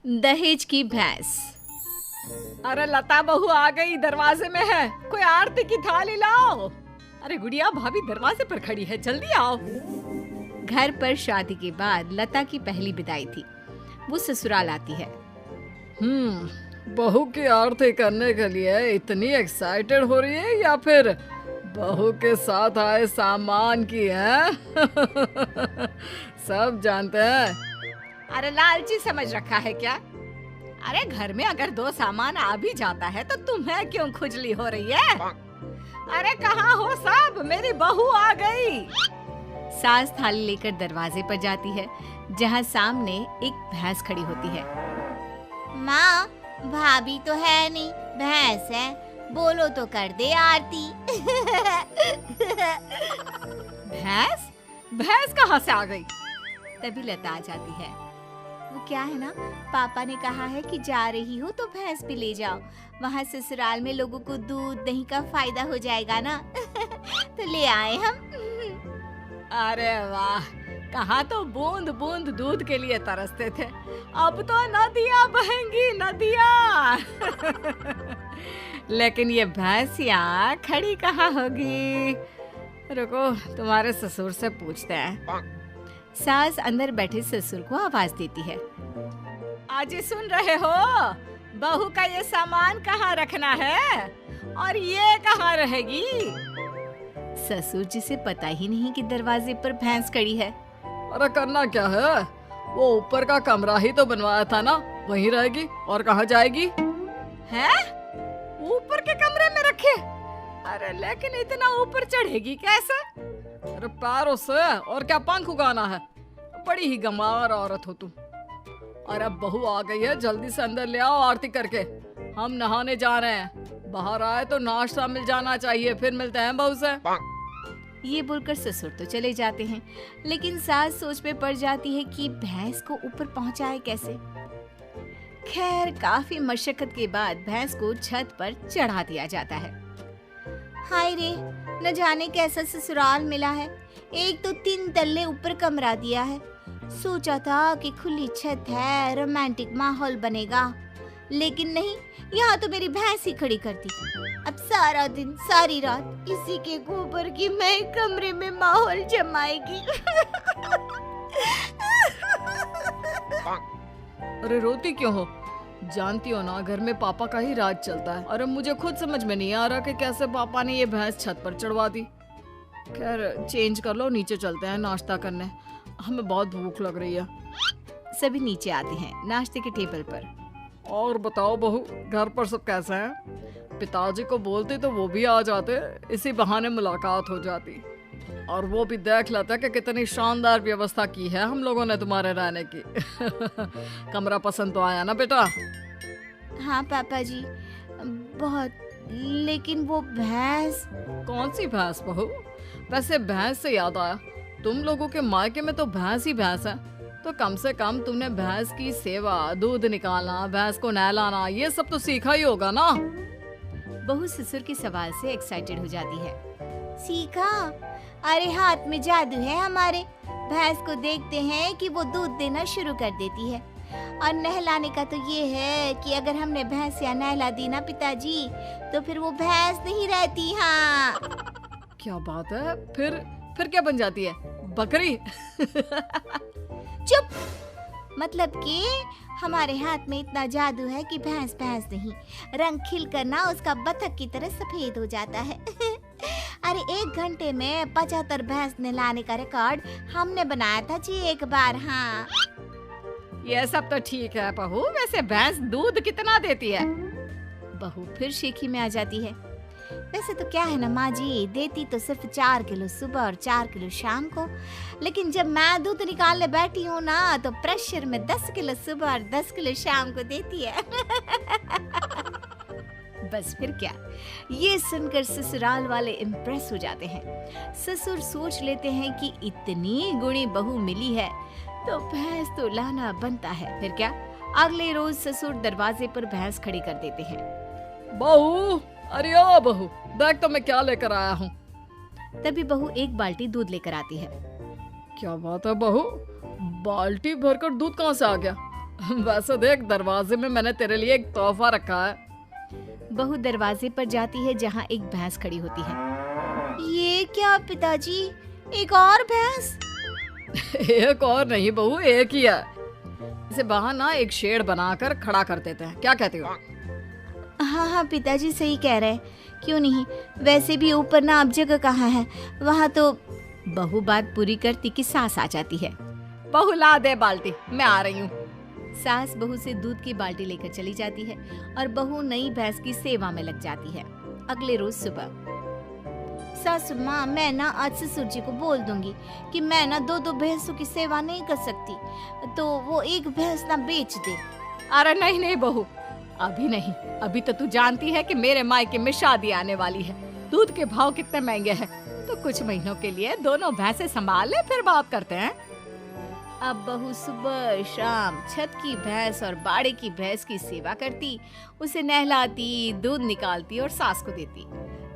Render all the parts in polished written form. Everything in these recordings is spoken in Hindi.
दहेज की भैंस। अरे लता बहू आ गई, दरवाजे में है। कोई आरती की थाली लाओ। अरे गुड़िया, भाभी दरवाजे पर खड़ी है, जल्दी आओ। घर पर शादी के बाद लता की पहली विदाई थी। वो ससुराल आती है। बहू की आरती करने के लिए इतनी एक्साइटेड हो रही है या फिर बहू के साथ आए सामान की है? सब जानते हैं। अरे लालची समझ रखा है क्या? अरे घर में अगर 2 सामान आ भी जाता है तो तुम्हें क्यों खुजली हो रही है? अरे कहाँ हो सब? मेरी बहू आ गई। सास थाली लेकर दरवाजे पर जाती है, जहाँ सामने एक भैंस खड़ी होती है। माँ, भाभी तो है नहीं, भैंस है। बोलो तो कर दे आरती। भैंस? भैंस कहाँ से आ गई? तभी लता आ जाती है। वो क्या है ना, पापा ने कहा है कि जा रही हो तो भैंस भी ले जाओ, वहाँ ससुराल में लोगों को दूध दही का फायदा हो जाएगा ना। तो ले आए हम। अरे वाह, कहाँ तो बूंद बूंद दूध के लिए तरसते थे, अब तो नदियाँ बहेंगी, नदियाँ। लेकिन ये भैंसियाँ खड़ी कहाँ होगी? रुको, तुम्हारे ससुर से पूछते हैं। सास अंदर बैठे ससुर को आवाज देती है। आज सुन रहे हो? बहू का ये सामान कहाँ रखना है और ये कहाँ रहेगी? ससुर जी से पता ही नहीं कि दरवाजे पर भैंस खड़ी है। अरे करना क्या है, वो ऊपर का कमरा ही तो बनवाया था ना, वहीं रहेगी और कहाँ जाएगी? हैं? ऊपर के कमरे में रखे? अरे लेकिन इतना ऊपर चढ़ेगी कैसे? अरे पैरों से, और क्या पंख उगाना है? बड़ी ही गंवार औरत हो तुम। और अब बहू आ गई है, जल्दी से अंदर ले आओ आरती करके, हम नहाने जा रहे हैं। बाहर आए तो नाश्ता मिल जाना चाहिए, फिर मिलते हैं बहू से। ये बोलकर ससुर तो चले जाते हैं, लेकिन सास सोच में पड़ जाती है कि भैंस को ऊपर पहुंचाए कैसे। खैर, काफी मशक्कत के बाद भैंस को छत पर चढ़ा दिया जाता है। हाय रे, न जाने कैसा ससुराल मिला है। एक तो 3 तल्ले ऊपर कमरा दिया है। सोचा था कि खुली छत है, रोमांटिक माहौल बनेगा, लेकिन नहीं, यहाँ तो मेरी भैंस ही खड़ी कर दी। अब सारा दिन सारी रात इसी के गोबर की मैं कमरे में माहौल जमाएगी। अरे रोती क्यों हो? जानती हो ना, घर में पापा का ही राज चलता है। अरे मुझे खुद समझ में नहीं आ रहा कि कैसे पापा ने ये भैंस छत पर चढ़वा दी। खैर, चेंज कर लो, नीचे चलते हैं नाश्ता करने, हमें बहुत भूख लग रही है। सभी नीचे आते हैं नाश्ते के टेबल पर। और बताओ बहू, घर पर सब कैसे हैं? पिताजी को बोलते तो वो भी आ जाते, इसी बहाने मुलाकात हो जाती, और वो भी देख लेता कि कितनी शानदार व्यवस्था की है हम लोगों ने तुम्हारे रहने की। कमरा पसंद तो आया ना बेटा? हाँ पापा जी, बहुत। लेकिन वो भैंस। कौन सी भैंस बहू? वैसे भैंस से याद आया, तुम लोगों के मायके में तो भैंस ही भैंस है, तो कम से कम तुमने भैंस की सेवा, दूध निकालना, भैंस को नहलाना, ये सब तो सीखा ही होगा ना? बहू ससुर के सवाल से एक्साइटेड हो जाती है। सीखा? अरे हाथ में जादू है हमारे। भैंस को देखते हैं कि वो दूध देना शुरू कर देती है, और नहलाने का तो ये है कि अगर हमने भैंस या नहला दी ना पिताजी, तो फिर वो भैंस नहीं रहती। हाँ। क्या बात है? फिर क्या बन जाती है? बकरी? चुप। मतलब कि हमारे हाथ में इतना जादू है कि भैंस भैंस नहीं, रंग खिल कर ना उसका बतख की तरह सफेद हो जाता है। अरे 1 घंटे में 75 भैंस नहलाने का रिकॉर्ड हमने बनाया था जी एक बार। हाँ, ये सब तो ठीक है बहू, वैसे भैंस दूध कितना देती है? बहू फिर शेखी में आ जाती है। वैसे तो क्या है ना माँ जी, देती तो सिर्फ 4 किलो सुबह और 4 किलो शाम को, लेकिन जब मैं दूध निकालने बैठी हूँ ना, तो प्रेशर में 10 किलो सुबह और 10 किलो शाम को देती है। बस फिर क्या, ये सुनकर ससुराल वाले इम्प्रेस हो जाते हैं। ससुर सोच लेते हैं कि इतनी गुणी बहू मिली है तो भैंस तो लाना बनता है। फिर क्या, अगले रोज ससुर दरवाजे पर भैंस खड़ी कर देते हैं। बहू, अरे ओ बहू, देख तो मैं क्या लेकर आया हूँ। तभी बहू एक बाल्टी दूध लेकर आती है। क्या बात है बहू, बाल्टी भरकर दूध कहाँ से आ गया? वैसे देख, दरवाजे में मैंने तेरे लिए एक तोहफा रखा है। बहू दरवाजे पर जाती है जहाँ एक भैंस खड़ी होती है। ये क्या पिताजी, एक और भैंस? एक और नहीं बहू, एक ही है। इसे बाहर ना एक शेड बनाकर खड़ा कर देते हैं, क्या कहते हो? हाँ हाँ पिताजी सही कह रहे हैं, क्यों नहीं। वैसे भी ऊपर ना अब जगह कहाँ है, वहाँ तो। बहू बात पूरी करती कि सास आ जाती है। बहू ला दे बाल्टी, मैं आ रही हूँ। सास बहू से दूध की बाल्टी लेकर चली जाती है और बहू नई भैंस की सेवा में लग जाती है। अगले रोज सुबह सासू माँ, मैं ना आज ससुर जी को बोल दूंगी कि मैं ना दो दो भैंसों की सेवा नहीं कर सकती, तो वो एक भैंस ना बेच दे। अरे नहीं नहीं बहू, अभी नहीं। अभी तो तू जानती है कि मेरे मायके में शादी आने वाली है। दूध के भाव कितने महंगे हैं, तो कुछ महीनों के लिए दोनों भैंसे संभाल ले, फिर बात करते हैं। अब बहू सुबह शाम छत की भैंस और बाड़े की भैंस की सेवा करती, उसे नहलाती, दूध निकालती और सास को देती।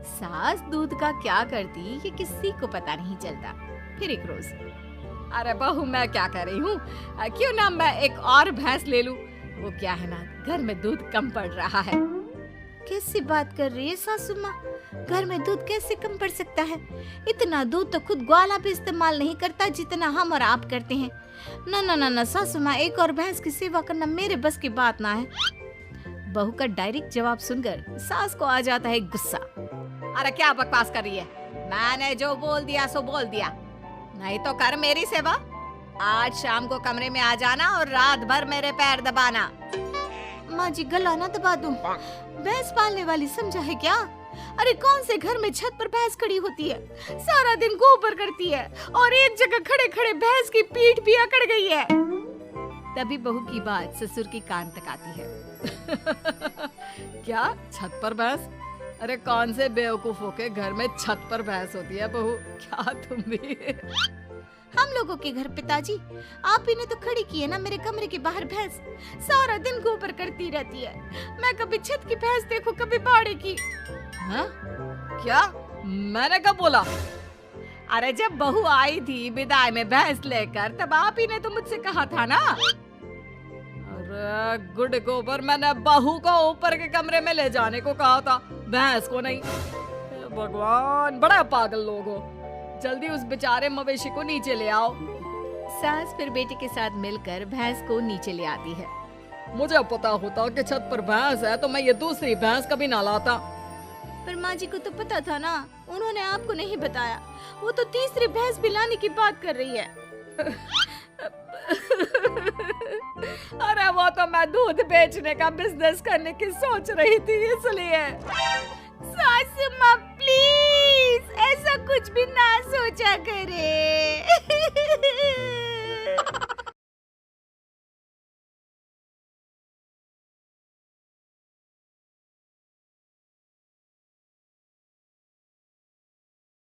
सास दूध का क्या करती ये किसी को पता नहीं चलता। फिर एक रोज, अरे बहू, मैं क्या कर रही हूँ, क्यों ना मैं एक और भैंस ले लूं। वो क्या है ना, घर में दूध कम पड़ रहा है। कैसी बात कर रही है सासू माँ, घर में दूध कैसे कम पड़ सकता है? इतना दूध तो खुद ग्वाला भी इस्तेमाल नहीं करता जितना हम और आप करते हैं। ना ना ना ना सासू माँ, एक और भैंस की सेवा करना मेरे बस की बात ना है। बहू का डायरेक्ट जवाब सुनकर सास को आ जाता है गुस्सा। अरे क्या बकवास कर रही है, मैंने जो बोल दिया सो बोल दिया। नहीं तो कर मेरी सेवा। आज शाम को कमरे में आ जाना और रात भर मेरे पैर दबाना। माँ जी, गला ना दबा दूं। भैंस पालने वाली समझा है क्या? अरे कौन से घर में छत पर भैंस खड़ी होती है, सारा दिन गोबर करती है और एक जगह खड़े खड़े भैंस की पीठ भी अकड़ गई है। तभी बहू की बात ससुर की कान तक आती है। क्या छत पर भैंस? अरे कौन से बेवकूफों के घर में छत पर भैंस होती है बहू, क्या तुम भी? हम लोगों के घर पिताजी, आप ही ने तो खड़ी की है ना मेरे कमरे के बाहर भैंस। सारा दिन गोबर करती रहती है। मैं कभी छत की भैंस देखो, कभी बाड़े की। हाँ? क्या? मैंने कब बोला? अरे जब बहू आई थी विदाई में भैंस लेकर, तब आप ही ने तो मुझसे कहा था ना। अरे गुड गोबर, मैंने बहू को ऊपर के कमरे में ले जाने को कहा था, भैंस को नहीं। भगवान, बड़ा पागल लोग हो। जल्दी उस बेचारे मवेशी को नीचे ले आओ। सास फिर बेटे के साथ मिलकर भैंस को नीचे ले आती है। मुझे पता होता कि छत पर भैंस है तो मैं ये दूसरी भैंस कभी ना लाता। पर माँ जी को तो पता था ना, उन्होंने आपको नहीं बताया। वो तो तीसरी भैंस भी लाने की बात कर रही है। अरे वो तो मैं दूध बेचने का बिजनेस करने की सोच रही थी, इसलिए। सासू माँ प्लीज ऐसा कुछ भी ना सोचा करे।